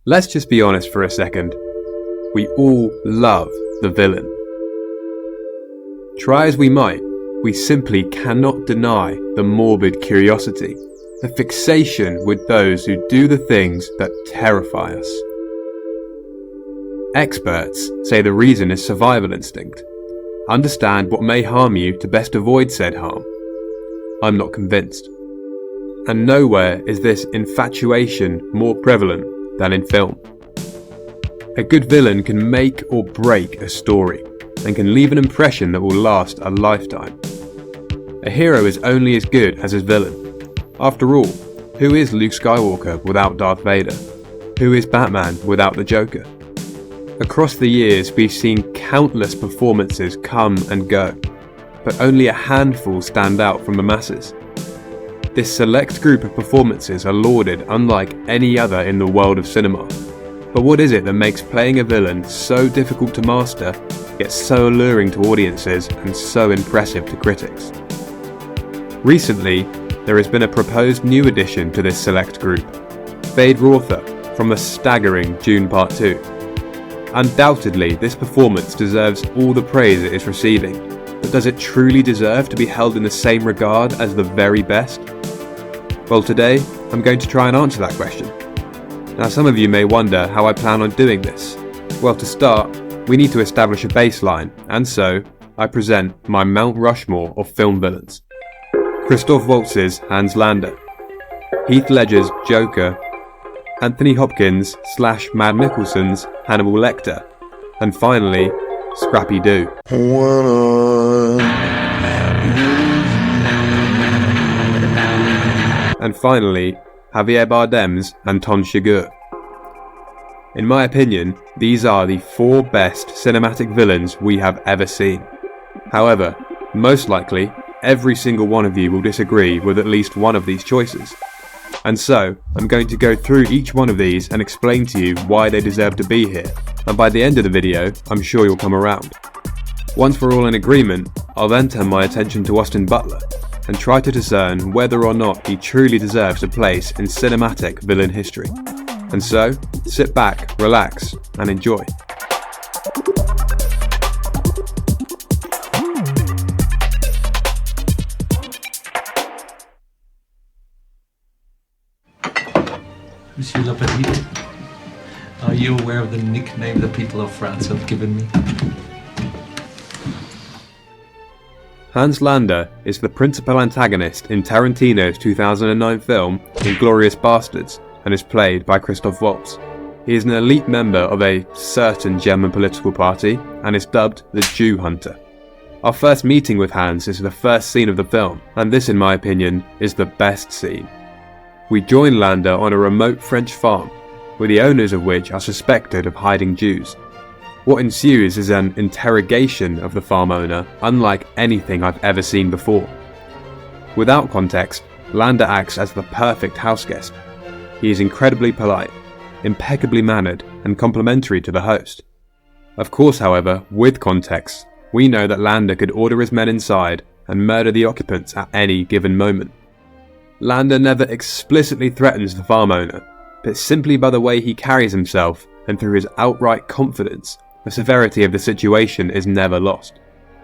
Let's just be honest for a second. We all love the villain. Try as we might, we simply cannot deny the morbid curiosity, the fixation with those who do the things that terrify us. Experts say the reason is survival instinct. Understand what may harm you to best avoid said harm. I'm not convinced. And nowhere is this infatuation more prevalent than in film. A good villain can make or break a story, and can leave an impression that will last a lifetime. A hero is only as good as his villain. After all, who is Luke Skywalker without Darth Vader? Who is Batman without the Joker? Across the years, we've seen countless performances come and go, but only a handful stand out from the masses. This select group of performances are lauded unlike any other in the world of cinema. But what is it that makes playing a villain so difficult to master, yet so alluring to audiences and so impressive to critics? Recently, there has been a proposed new addition to this select group, Feyd-Rautha from the staggering Dune Part 2. Undoubtedly, this performance deserves all the praise it is receiving, but does it truly deserve to be held in the same regard as the very best? Well, today, I'm going to try and answer that question. Now, some of you may wonder how I plan on doing this. Well, to start, we need to establish a baseline, and so, I present my Mount Rushmore of film villains. Christoph Waltz's Hans Landa, Heath Ledger's Joker, Anthony Hopkins / Mad Mickelson's Hannibal Lecter, and finally, Scrappy Doo. And finally, Javier Bardem's Anton Chigurh. In my opinion, these are the 4 best cinematic villains we have ever seen. However, most likely, every single one of you will disagree with at least one of these choices. And so, I'm going to go through each one of these and explain to you why they deserve to be here, and by the end of the video, I'm sure you'll come around. Once we're all in agreement, I'll then turn my attention to Austin Butler, and try to discern whether or not he truly deserves a place in cinematic villain history. And so, sit back, relax, and enjoy. Monsieur l'Apétit, are you aware of the nickname the people of France have given me? Hans Landa is the principal antagonist in Tarantino's 2009 film Inglourious Basterds and is played by Christoph Waltz. He is an elite member of a certain German political party and is dubbed the Jew Hunter. Our first meeting with Hans is the first scene of the film, and this in my opinion is the best scene. We join Landa on a remote French farm, with the owners of which are suspected of hiding Jews. What ensues is an interrogation of the farm owner unlike anything I've ever seen before. Without context, Landa acts as the perfect houseguest. He is incredibly polite, impeccably mannered, and complimentary to the host. Of course, however, with context, we know that Landa could order his men inside and murder the occupants at any given moment. Landa never explicitly threatens the farm owner, but simply by the way he carries himself and through his outright confidence, the severity of the situation is never lost.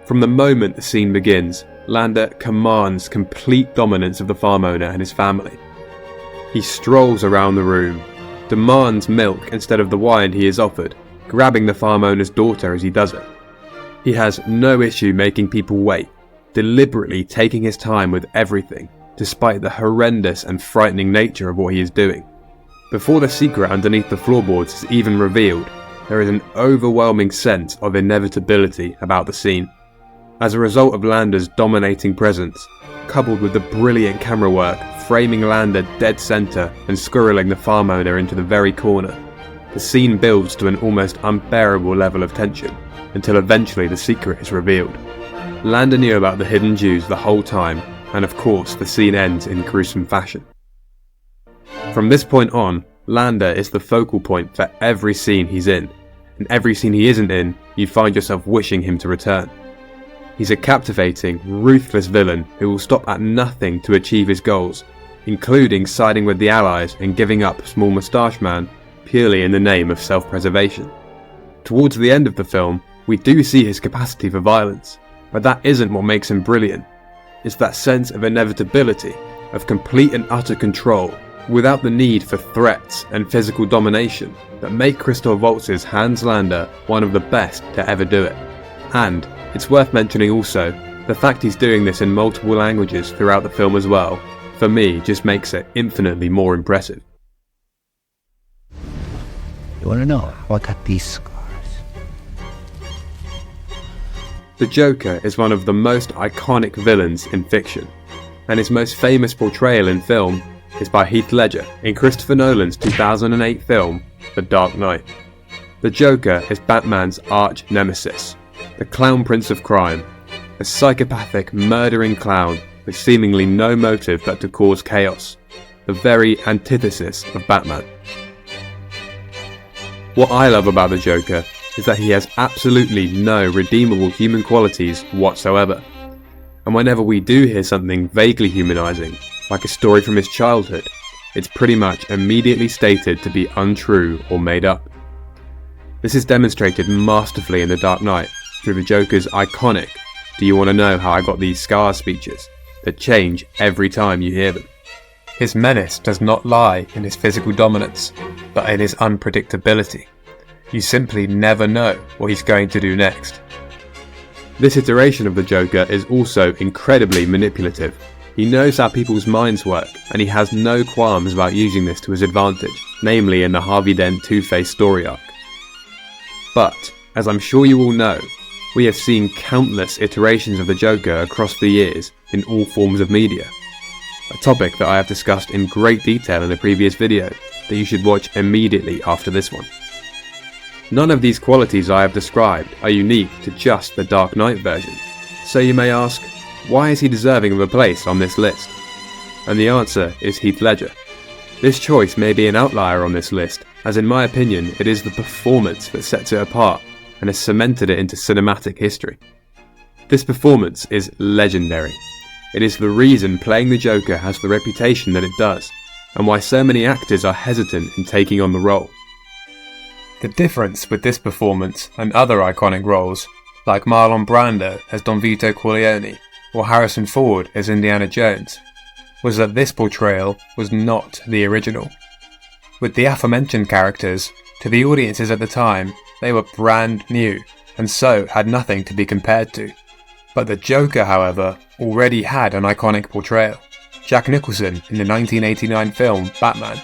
From the moment the scene begins, Landa commands complete dominance of the farm owner and his family. He strolls around the room, demands milk instead of the wine he is offered, grabbing the farm owner's daughter as he does it. He has no issue making people wait, deliberately taking his time with everything, despite the horrendous and frightening nature of what he is doing. Before the secret underneath the floorboards is even revealed, there is an overwhelming sense of inevitability about the scene. As a result of Landa's dominating presence, coupled with the brilliant camera work framing Landa dead center and squirreling the farm owner into the very corner, the scene builds to an almost unbearable level of tension, until eventually the secret is revealed. Landa knew about the hidden Jews the whole time, and of course the scene ends in gruesome fashion. From this point on, Landa is the focal point for every scene he's in, and every scene he isn't in, you find yourself wishing him to return. He's a captivating, ruthless villain who will stop at nothing to achieve his goals, including siding with the Allies and giving up Small Moustache Man, purely in the name of self-preservation. Towards the end of the film, we do see his capacity for violence, but that isn't what makes him brilliant. It's that sense of inevitability, of complete and utter control, without the need for threats and physical domination, that make Christoph Waltz's Hans Landa one of the best to ever do it. And it's worth mentioning also, the fact he's doing this in multiple languages throughout the film as well, for me just makes it infinitely more impressive. You want to know how I got these scars? The Joker is one of the most iconic villains in fiction, and his most famous portrayal in film is by Heath Ledger in Christopher Nolan's 2008 film, The Dark Knight. The Joker is Batman's arch nemesis, the clown prince of crime, a psychopathic, murdering clown with seemingly no motive but to cause chaos, the very antithesis of Batman. What I love about the Joker is that he has absolutely no redeemable human qualities whatsoever. And whenever we do hear something vaguely humanizing, like a story from his childhood, it's pretty much immediately stated to be untrue or made up. This is demonstrated masterfully in The Dark Knight through the Joker's iconic "Do you want to know how I got these scars?" speeches that change every time you hear them. His menace does not lie in his physical dominance, but in his unpredictability. You simply never know what he's going to do next. This iteration of the Joker is also incredibly manipulative. He knows how people's minds work, and he has no qualms about using this to his advantage, namely in the Harvey Dent Two-Face story arc. But, as I'm sure you all know, we have seen countless iterations of the Joker across the years in all forms of media. A topic that I have discussed in great detail in a previous video that you should watch immediately after this one. None of these qualities I have described are unique to just the Dark Knight version, so you may ask, why is he deserving of a place on this list? And the answer is Heath Ledger. This choice may be an outlier on this list, as in my opinion it is the performance that sets it apart and has cemented it into cinematic history. This performance is legendary. It is the reason playing the Joker has the reputation that it does, and why so many actors are hesitant in taking on the role. The difference with this performance and other iconic roles, like Marlon Brando as Don Vito Corleone or Harrison Ford as Indiana Jones, was that this portrayal was not the original. With the aforementioned characters, to the audiences at the time, they were brand new, and so had nothing to be compared to. But the Joker, however, already had an iconic portrayal, Jack Nicholson in the 1989 film Batman.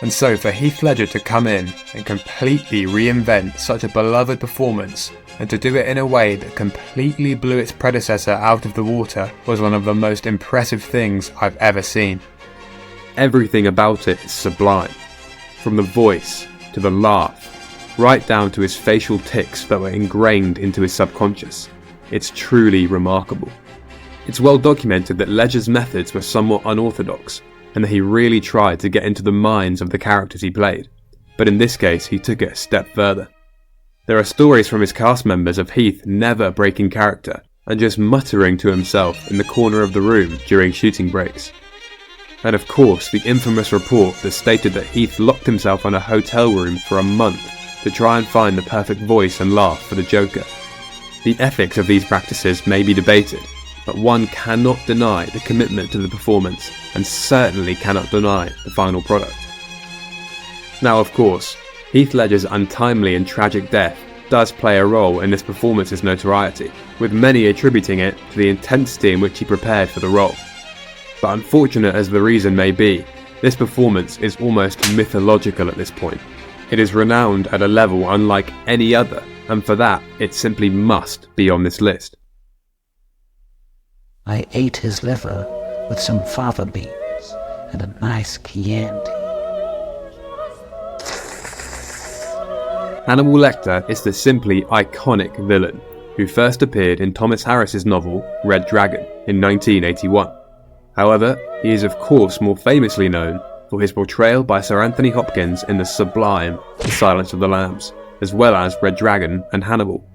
And so for Heath Ledger to come in and completely reinvent such a beloved performance, and to do it in a way that completely blew its predecessor out of the water, was one of the most impressive things I've ever seen. Everything about it is sublime, from the voice to the laugh, right down to his facial tics that were ingrained into his subconscious. It's truly remarkable. It's well documented that Ledger's methods were somewhat unorthodox, and that he really tried to get into the minds of the characters he played, but in this case he took it a step further. There are stories from his cast members of Heath never breaking character, and just muttering to himself in the corner of the room during shooting breaks. And of course the infamous report that stated that Heath locked himself in a hotel room for a month to try and find the perfect voice and laugh for the Joker. The ethics of these practices may be debated, but one cannot deny the commitment to the performance, and certainly cannot deny the final product. Now of course, Heath Ledger's untimely and tragic death does play a role in this performance's notoriety, with many attributing it to the intensity in which he prepared for the role. But unfortunate as the reason may be, this performance is almost mythological at this point. It is renowned at a level unlike any other, and for that, it simply must be on this list. I ate his liver with some fava beans and a nice Chianti. Hannibal Lecter is the simply iconic villain, who first appeared in Thomas Harris's novel Red Dragon in 1981. However, he is of course more famously known for his portrayal by Sir Anthony Hopkins in the sublime The Silence of the Lambs, as well as Red Dragon and Hannibal.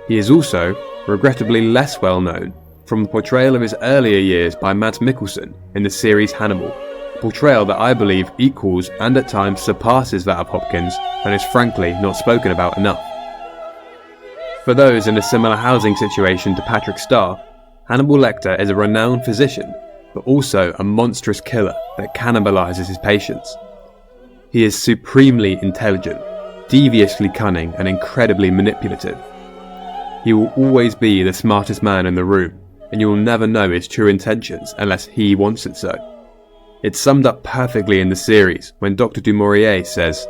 He is also, regrettably less well known, from the portrayal of his earlier years by Mads Mikkelsen in the series Hannibal, a portrayal that I believe equals and at times surpasses that of Hopkins and is frankly not spoken about enough. For those in a similar housing situation to Patrick Starr, Hannibal Lecter is a renowned physician, but also a monstrous killer that cannibalizes his patients. He is supremely intelligent, deviously cunning, and incredibly manipulative. He will always be the smartest man in the room, and you will never know his true intentions unless he wants it so. It's summed up perfectly in the series when Dr. Du Maurier says,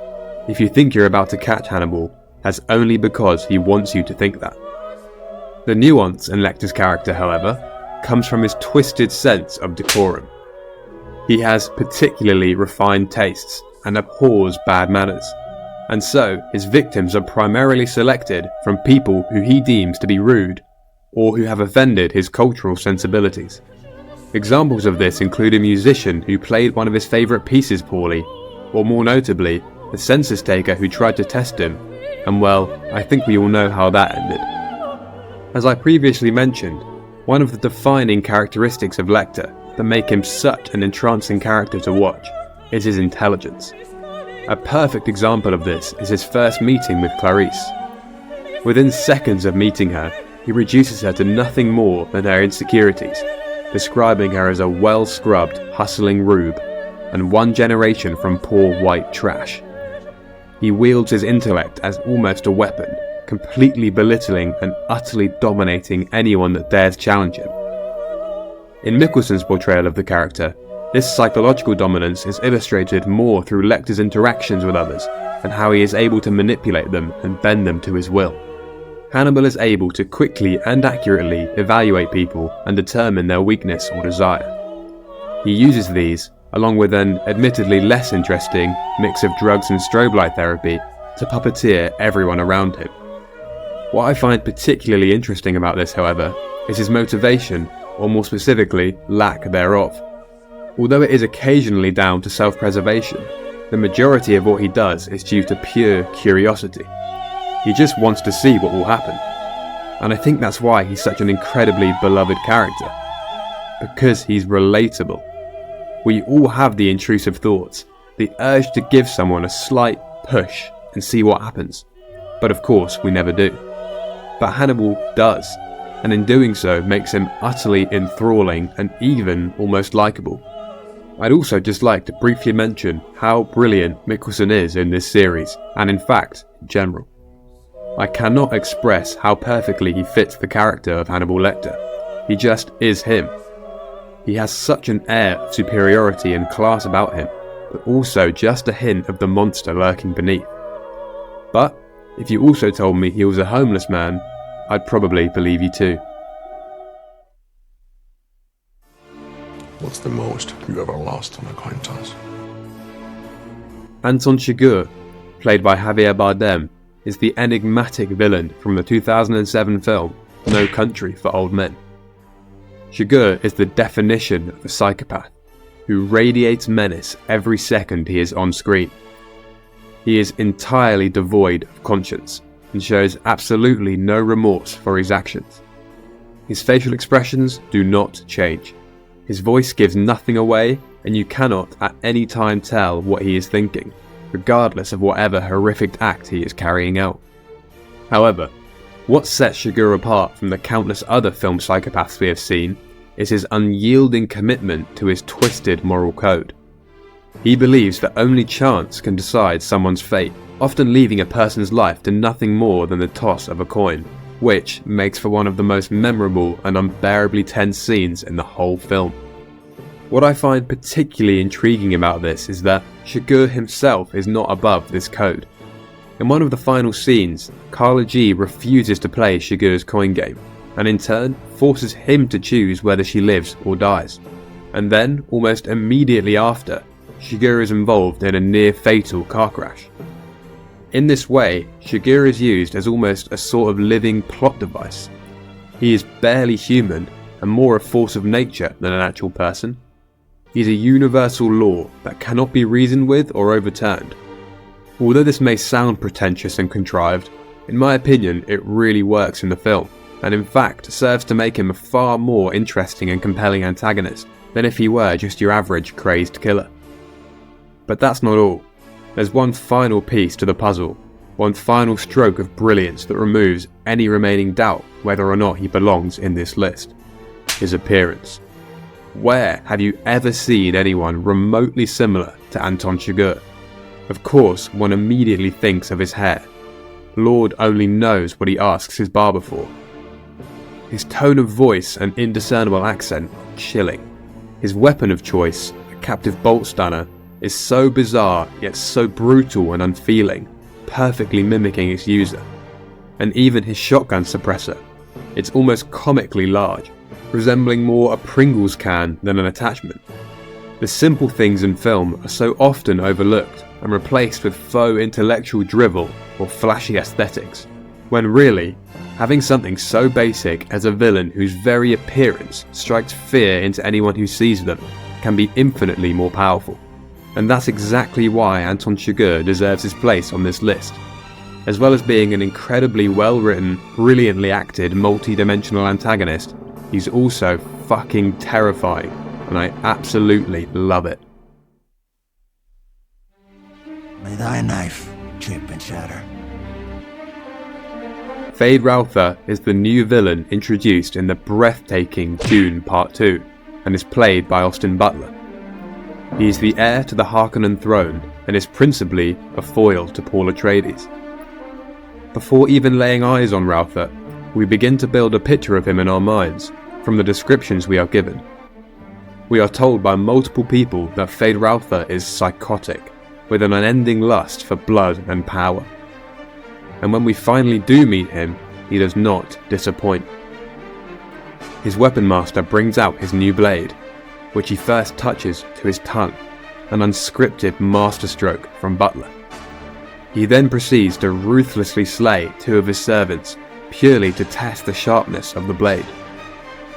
"If you think you're about to catch Hannibal, that's only because he wants you to think that." The nuance in Lecter's character, however, comes from his twisted sense of decorum. He has particularly refined tastes and abhors bad manners, and so his victims are primarily selected from people who he deems to be rude or who have offended his cultural sensibilities. Examples of this include a musician who played one of his favourite pieces poorly, or more notably, a census taker who tried to test him, and well, I think we all know how that ended. As I previously mentioned, one of the defining characteristics of Lecter that make him such an entrancing character to watch is his intelligence. A perfect example of this is his first meeting with Clarice. Within seconds of meeting her, he reduces her to nothing more than her insecurities, describing her as a well-scrubbed, hustling rube, and one generation from poor white trash. He wields his intellect as almost a weapon, completely belittling and utterly dominating anyone that dares challenge him. In Mikkelsen's portrayal of the character, this psychological dominance is illustrated more through Lecter's interactions with others and how he is able to manipulate them and bend them to his will. Hannibal is able to quickly and accurately evaluate people and determine their weakness or desire. He uses these, along with an admittedly less interesting mix of drugs and strobe light therapy, to puppeteer everyone around him. What I find particularly interesting about this, however, is his motivation, or more specifically, lack thereof. Although it is occasionally down to self-preservation, the majority of what he does is due to pure curiosity. He just wants to see what will happen. And I think that's why he's such an incredibly beloved character. Because he's relatable. We all have the intrusive thoughts, the urge to give someone a slight push and see what happens. But of course, we never do. But Hannibal does, and in doing so makes him utterly enthralling and even almost likeable. I'd also just like to briefly mention how brilliant Mikkelsen is in this series, and in fact, in general. I cannot express how perfectly he fits the character of Hannibal Lecter. He just is him. He has such an air of superiority and class about him, but also just a hint of the monster lurking beneath. But if you also told me he was a homeless man, I'd probably believe you too. What's the most you ever lost on a coin toss? Anton Chigurh, played by Javier Bardem, is the enigmatic villain from the 2007 film No Country for Old Men. Chigurh is the definition of a psychopath, who radiates menace every second he is on screen. He is entirely devoid of conscience, and shows absolutely no remorse for his actions. His facial expressions do not change. His voice gives nothing away, and you cannot at any time tell what he is thinking, regardless of whatever horrific act he is carrying out. However, what sets Chigurh apart from the countless other film psychopaths we have seen is his unyielding commitment to his twisted moral code. He believes that only chance can decide someone's fate, often leaving a person's life to nothing more than the toss of a coin, which makes for one of the most memorable and unbearably tense scenes in the whole film. What I find particularly intriguing about this is that Chigurh himself is not above this code. In one of the final scenes, Carla G refuses to play Chigurh's coin game, and in turn forces him to choose whether she lives or dies. And then, almost immediately after, Chigurh is involved in a near-fatal car crash. In this way, Chigurh is used as almost a sort of living plot device. He is barely human and more a force of nature than an actual person. He is a universal law that cannot be reasoned with or overturned. Although this may sound pretentious and contrived, in my opinion it really works in the film, and in fact serves to make him a far more interesting and compelling antagonist than if he were just your average crazed killer. But that's not all. There's one final piece to the puzzle, one final stroke of brilliance that removes any remaining doubt whether or not he belongs in this list. His appearance. Where have you ever seen anyone remotely similar to Anton Chigurh? Of course, one immediately thinks of his hair. Lord only knows what he asks his barber for. His tone of voice and indiscernible accent are chilling. His weapon of choice, a captive bolt stunner, is so bizarre yet so brutal and unfeeling, perfectly mimicking its user. And even his shotgun suppressor, it's almost comically large, resembling more a Pringles can than an attachment. The simple things in film are so often overlooked and replaced with faux intellectual drivel or flashy aesthetics, when really, having something so basic as a villain whose very appearance strikes fear into anyone who sees them can be infinitely more powerful. And that's exactly why Anton Chigurh deserves his place on this list. As well as being an incredibly well-written, brilliantly acted, multi-dimensional antagonist, he's also fucking terrifying, and I absolutely love it. May thy knife chip and shatter. Feyd-Rautha is the new villain introduced in the breathtaking Dune Part 2, and is played by Austin Butler. He is the heir to the Harkonnen throne, and is principally a foil to Paul Atreides. Before even laying eyes on Rautha, we begin to build a picture of him in our minds, from the descriptions we are given. We are told by multiple people that Feyd-Rautha is psychotic, with an unending lust for blood and power. And when we finally do meet him, he does not disappoint. His weapon master brings out his new blade, which he first touches to his tongue, an unscripted masterstroke from Butler. He then proceeds to ruthlessly slay two of his servants, purely to test the sharpness of the blade.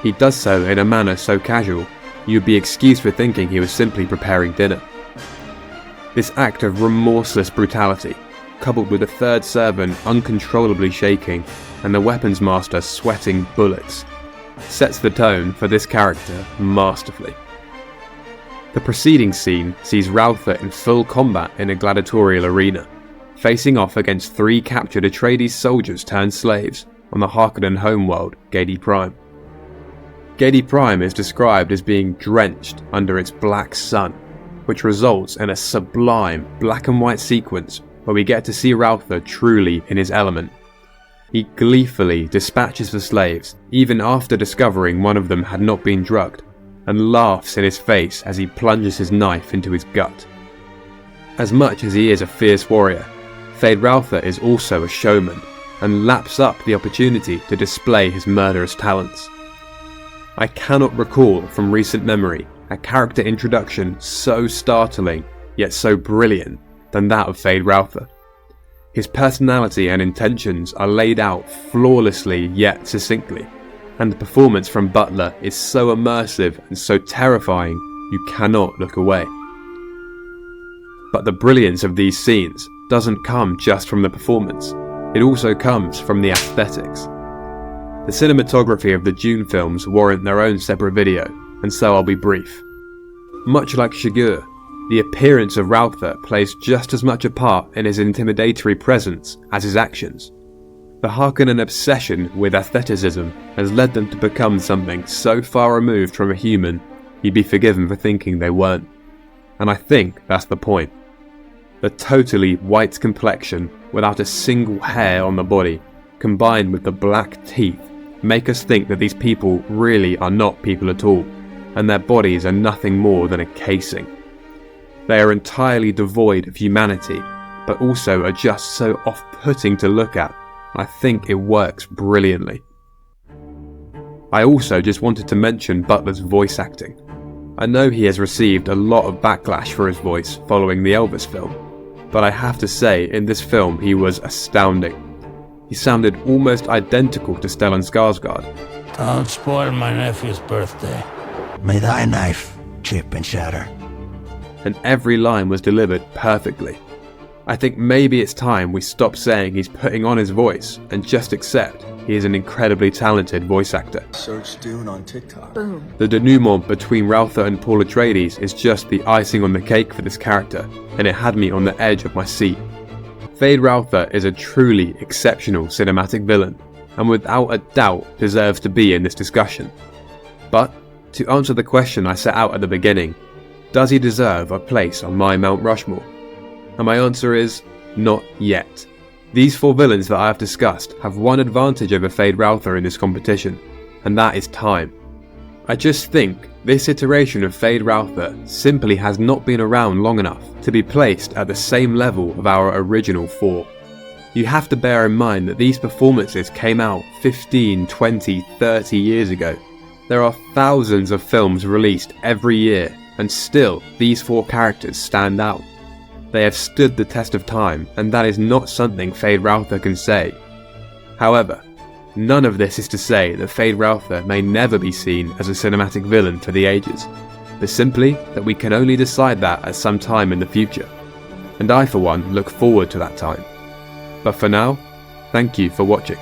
He does so in a manner so casual, you'd be excused for thinking he was simply preparing dinner. This act of remorseless brutality, coupled with a third servant uncontrollably shaking and the weapons master sweating bullets, sets the tone for this character masterfully. The preceding scene sees Rautha in full combat in a gladiatorial arena, facing off against 3 captured Atreides soldiers turned slaves on the Harkonnen homeworld, Gedi Prime. Gedi Prime is described as being drenched under its black sun, which results in a sublime black and white sequence where we get to see Rautha truly in his element. He gleefully dispatches the slaves, even after discovering one of them had not been drugged, and laughs in his face as he plunges his knife into his gut. As much as he is a fierce warrior, Feyd-Rautha is also a showman, and laps up the opportunity to display his murderous talents. I cannot recall from recent memory a character introduction so startling, yet so brilliant, than that of Feyd-Rautha. His personality and intentions are laid out flawlessly yet succinctly, and the performance from Butler is so immersive and so terrifying you cannot look away. But the brilliance of these scenes doesn't come just from the performance, it also comes from the aesthetics. The cinematography of the Dune films warrant their own separate video, and so I'll be brief. Much like Chigurh, the appearance of Rautha plays just as much a part in his intimidatory presence as his actions. The Harkonnen obsession with aestheticism has led them to become something so far removed from a human, you'd be forgiven for thinking they weren't. And I think that's the point. The totally white complexion, without a single hair on the body, combined with the black teeth, make us think that these people really are not people at all, and their bodies are nothing more than a casing. They are entirely devoid of humanity, but also are just so off-putting to look at. I think it works brilliantly. I also just wanted to mention Butler's voice acting. I know he has received a lot of backlash for his voice following the Elvis film, but I have to say in this film he was astounding. He sounded almost identical to Stellan Skarsgård. Don't spoil my nephew's birthday. May thy knife chip and shatter. And every line was delivered perfectly. I think maybe it's time we stop saying he's putting on his voice and just accept he is an incredibly talented voice actor. Search Dune on TikTok. Boom. The denouement between Rautha and Paul Atreides is just the icing on the cake for this character, and it had me on the edge of my seat. Feyd-Rautha is a truly exceptional cinematic villain, and without a doubt deserves to be in this discussion. But, to answer the question I set out at the beginning, does he deserve a place on my Mount Rushmore? And my answer is, not yet. These 4 villains that I have discussed have one advantage over Feyd-Rautha in this competition, and that is time. I just think this iteration of Feyd-Rautha simply has not been around long enough to be placed at the same level of our original 4. You have to bear in mind that these performances came out 15, 20, 30 years ago. There are thousands of films released every year, and still these 4 characters stand out. They have stood the test of time, and that is not something Feyd-Rautha can say. However, none of this is to say that Feyd-Rautha may never be seen as a cinematic villain for the ages, but simply that we can only decide that at some time in the future. And I for one look forward to that time. But for now, thank you for watching.